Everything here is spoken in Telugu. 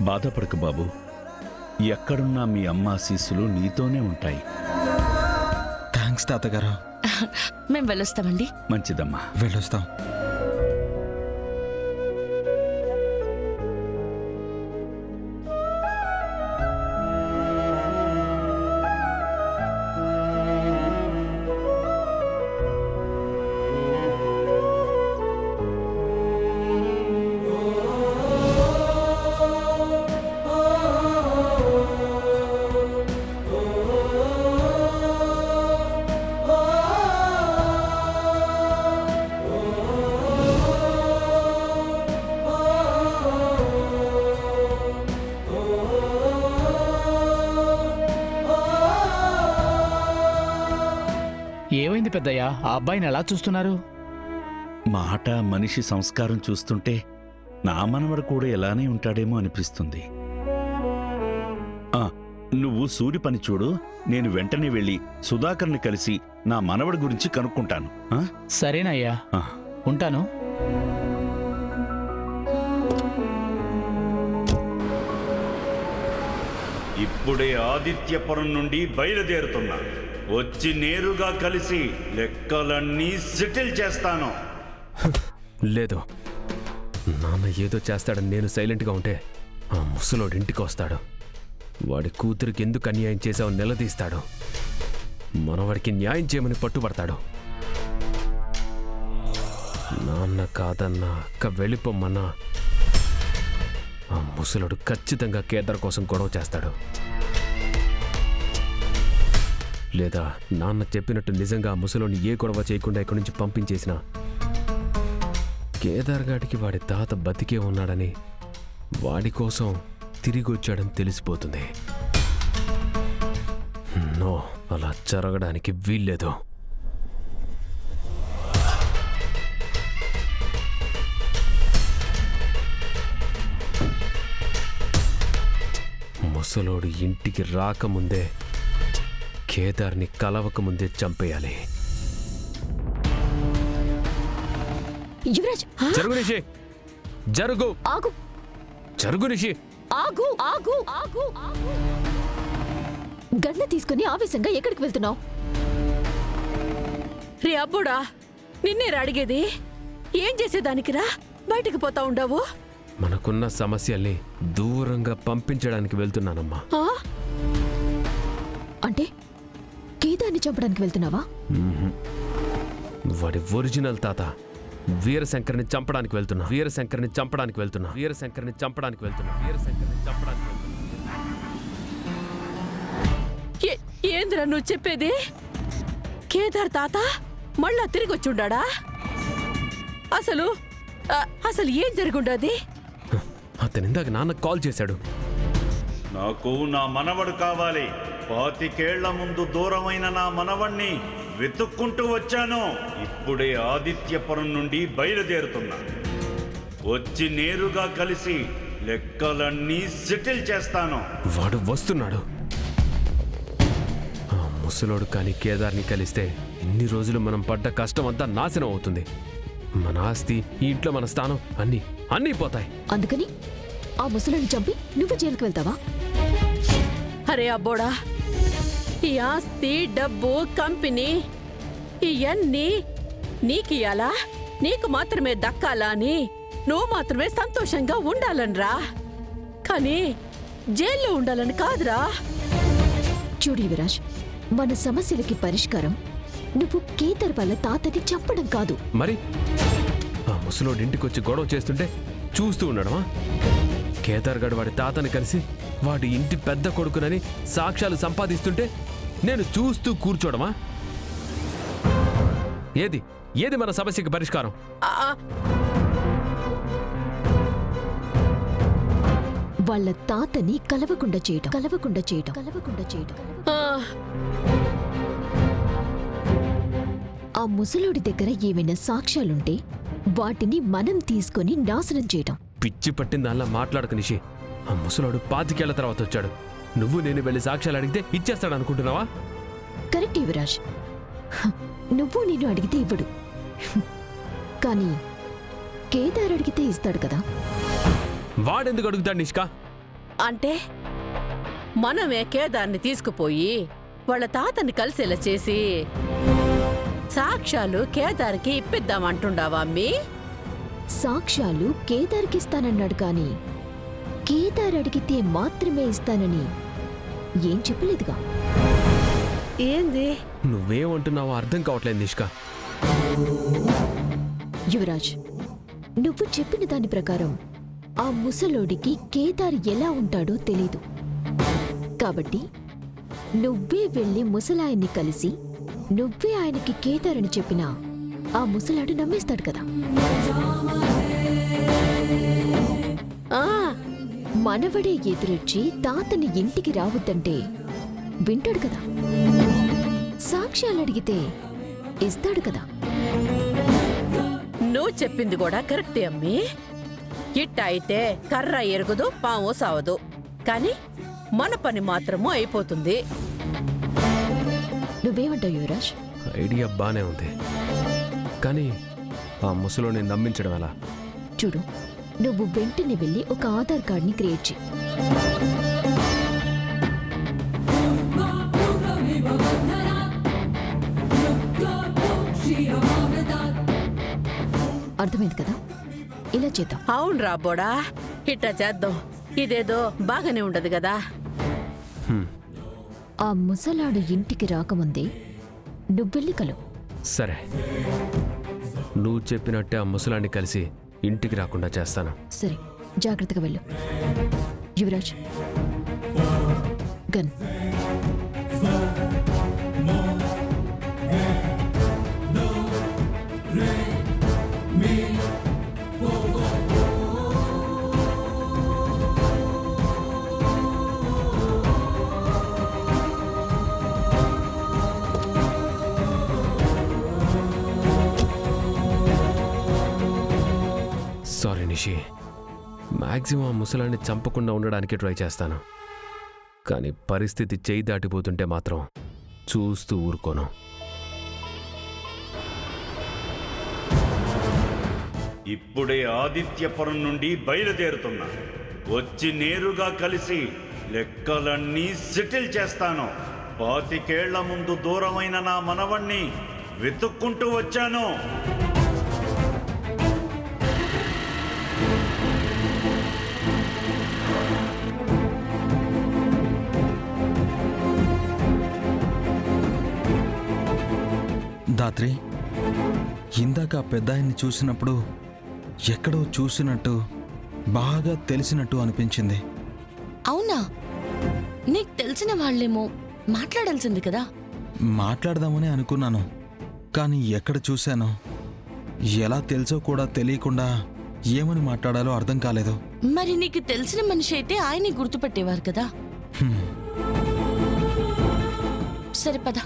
బాధపడకు బాబు. ఎక్కడున్నా మీ అమ్మ ఆశీస్సులు నీతోనే ఉంటాయి. థ్యాంక్స్ తాతగారు. మేం వెళ్ళొస్తామండి. మంచిదమ్మా, వెళ్ళొస్తాం. ఏమైంది పెద్దయ్యా? ఆ అబ్బాయిని ఎలా చూస్తున్నారు? మాట మనిషి సంస్కారం చూస్తుంటే నా మనవడు కూడా ఎలానే ఉంటాడేమో అనిపిస్తుంది. నువ్వు సూరి పని చూడు, నేను వెంటనే వెళ్ళి సుధాకర్ని కలిసి నా మనవడి గురించి కనుక్కుంటాను. సరేనయ్యా, ఉంటాను. ఇప్పుడే ఆదిత్యపురం నుండి బయలుదేరుతున్నా. వచ్చి నేరుగా కలిసి లెక్కలన్నీ సెటిల్ చేస్తాను. లేదు, నాన్న ఏదో చేస్తాడని నేను సైలెంట్గా ఉంటే ఆ ముసలోడు ఇంటికి వస్తాడు. వాడి కూతురికి ఎందుకు అన్యాయం చేశావు నిలదీస్తాడు. మనవాడికి న్యాయం చేయమని పట్టుబడతాడు. నాన్న కాదన్నా అక్క వెళ్ళిపోమ్మన్నా ఆ ముసలోడు ఖచ్చితంగా కేదార్ కోసం గొడవ చేస్తాడు. లేదా నాన్న చెప్పినట్టు నిజంగా ఆ ముసలోని ఏ గొడవ చేయకుండా ఇక్కడి నుంచి పంపించేసిన కేదార్ గాడికి వాడి తాత బతికే ఉన్నాడని, వాడి కోసం తిరిగి వచ్చాడని తెలిసిపోతుంది. నో, అలా జరగడానికి వీల్లేదు. ముసలోడు ఇంటికి రాకముందే కేదార్ని కలవకముందే చంపేయాలి. యువరాజ్, జరుగు నిషి, జరుగు. ఆగు, జరుగు నిషి. ఆగు, ఆగు, ఆగు, ఆగు. గన్న తీసుకుని ఆవేశంగా ఎక్కడికి వెళ్తున్నావు? రే అబ్బుడా, నిన్నేరా అడిగేది? ఏం చేసేదానికిరా బయటికి పోతా ఉండవు? మనకున్న సమస్యల్ని దూరంగా పంపించడానికి వెళ్తున్నానమ్మా. అంటే కేదార్ని చంపడానికి వెళ్తున్నావా? వాడి ఒరిజినల్ తాత వీరశంకర్ని చంపడానికి వెళ్తున్నా. వీరశంకర్ని చంపడానికి వెళ్తున్నా. వీరశంకర్ని చంపడానికి వెళ్తున్నా. వీరశంకర్ని చంపడానికి వెళ్తున్నా. ఏంద్రా నువ్వు చెప్పేది? కేదార్ తాత మళ్ళా తిరిగి వచ్చుండా? అసలు అసలు ఏం జరుగుండది? అతను ఇందాక నాన్నకు కాల్ చేశాడు. నాకు నా మనవడు కావాలి. 25 ఏళ్ల ముందు దూరమైన నా మనవణ్ణి వెతుక్కుంటూ వచ్చాను. ఇప్పుడే ఆదిత్యపురం నుండి బయలుదేరుతున్నా. వచ్చి నేరుగా కలిసి లెక్కలన్నీ సెటిల్ చేస్తాను. వాడు వస్తున్నాడు. ఆ ముసలోడు కానీ కేదార్ని కలిస్తే ఇన్ని రోజులు మనం పడ్డ కష్టం అంతా నాశనం అవుతుంది. మన ఆస్తి, ఈ ఇంట్లో మన స్థానం అన్నీ పోతాయి. అందుకని ఆ ముసలిని చంపి నువ్వు జైలుకి వెళ్తావా? అరే అబ్బోడా, ఈ ఆస్తి, డబ్బు, కంపెనీ ఇవన్నీ నీకియాలా? నీకు మాత్రమే దక్కాలా అని నువ్వు మాత్రమే సంతోషంగా ఉండాలనిరా, కానీ జైల్లో ఉండాలని కాదురా. చూడు యువరాజ్, మన సమస్యలకి పరిష్కారం నువ్వు కేదార్ వాళ్ళ తాతని చంపడం కాదు. మరి ఆ ముసలోడు ఇంటికొచ్చి గొడవ చేస్తుంటే చూస్తూ ఉండడమా? కేదార్ గడు వాడి తాతని కలిసి వాడి ఇంటి పెద్ద కొడుకునని సాక్ష్యాలు సంపాదిస్తుంటే నేను చూస్తూ కూర్చోడమా? ఏది మన సమస్యకి పరిష్కారం? వాళ్ళ తాతని కలవకుండా చేయటం. ఆ ముసలోడి దగ్గర ఏమైనా సాక్ష్యాలుంటే వాటిని మనం తీసుకొని నాశనం చేయటం. పిచ్చి పట్టిన దానిలా మాట్లాడక నిషి. ఆ ముసలోడు 25 ఏళ్ల తర్వాత వచ్చాడు. నువ్వు నేను వెళ్ళి సాక్ష్యాలు అడిగితే ఇచ్చేస్తాడు అనుకుంటున్నావా? కరెక్ట్ యువరాజ్, నువ్వు నేను అడిగితే ఇవ్వడు, కానీ కేదార్ అడిగితే ఇస్తాడు కదా. వాడెందుకు అడుగుతాడు నిష్కా? అంటే మనమే కేదార్ని తీసుకుపోయి వాళ్ళ తాతని కలిసేలా చేసి సాక్ష్యాలు కేదార్కి ఇప్పిద్దామంటుండావా అమ్మీ? సాక్ష్యాలు కేదార్కిస్తానన్నాడు కాని కేదార్ అడిగితే మాత్రమే ఇస్తానని ఏం చెప్పలేదుగా. ఏంది? నువ్వేమంటున్నావో అర్థం కావట్లేదు నిష్క. యువరాజ్, నువ్వు చెప్పిన దాని ప్రకారం ఆ ముసలోడికి కేదార్ ఎలా ఉంటాడో తెలీదు. కాబట్టి నువ్వే వెళ్ళి ముసలాయన్ని కలిసి నువ్వే ఆయనకి కేదార్ అని చెప్పినా ఆ ముసలాడు నమ్మేస్తాడు కదా. ఆ, మనవడే ఎదురొచ్చి తాతని ఇంటికి రావద్దంటే వింటాడు కదా. సాక్ష్యాలు అడిగితే ఇస్తాడు కదా. నువ్వు చెప్పింది కూడా కరెక్టే అమ్మీ. ఇట్ట అయితే కర్ర ఎరుగుదు, పాము సావదు. కానీ మన పని మాత్రము అయిపోతుంది. నువ్వేమంటావు యువరాజ్? ఐడియా బానే ఉంది, కానీ ఆ ముసలోని నమ్మించడం ఎలా? చూడు, నువ్వు వెంటనే వెళ్ళి ఒక ఆధార్ కార్డ్ని క్రియేట్ చేయి. అర్థమైంది కదా? ఇలా చేద్దాం. అవును రాబోడా, ఇట్ట చేద్దాం. ఇదేదో బాగానే ఉండదు కదా. ఆ ముసలాడు ఇంటికి రాకముందే నువ్వెళ్ళి కలువు. సరే, నువ్వు చెప్పినట్టే ఆ ముసలాన్ని కలిసి ఇంటికి రాకుండా చేస్తాను. సరే, జాగ్రత్తగా వెళ్ళు. Yuvraj, gun. Sorry Nishi, maximum ఆ ముసలాన్ని చంపకుండా ఉండడానికి ట్రై చేస్తాను. కానీ పరిస్థితి చేయి దాటిపోతుంటే మాత్రం చూస్తూ ఊరుకోను. ఇప్పుడే ఆదిత్యపురం నుండి బయలుదేరుతున్నా. వచ్చి నేరుగా కలిసి లెక్కలన్నీ సెటిల్ చేస్తాను. 25 ఏళ్ల ముందు దూరమైన నా మనవణ్ణి వెతుక్కుంటూ వచ్చాను. దాత్రి, ఇందాక ఆ పెద్దాయన్ని చూసినప్పుడు ఎక్కడో చూసినట్టు, బాగా తెలిసినట్టు అనిపించింది. అవునా? నీకు తెలిసిన వాళ్ళేమో మాట్లాడాల్సింది కదా. మాట్లాడదామని అనుకున్నాను, కానీ ఎక్కడ చూశానో, ఎలా తెలుసో కూడా తెలియకుండా ఏమని మాట్లాడాలో అర్థం కాలేదు. మరి నీకు తెలిసిన మనిషి అయితే ఆయన్ని గుర్తుపెట్టేవారు కదా. హ్మ్. సరే పద.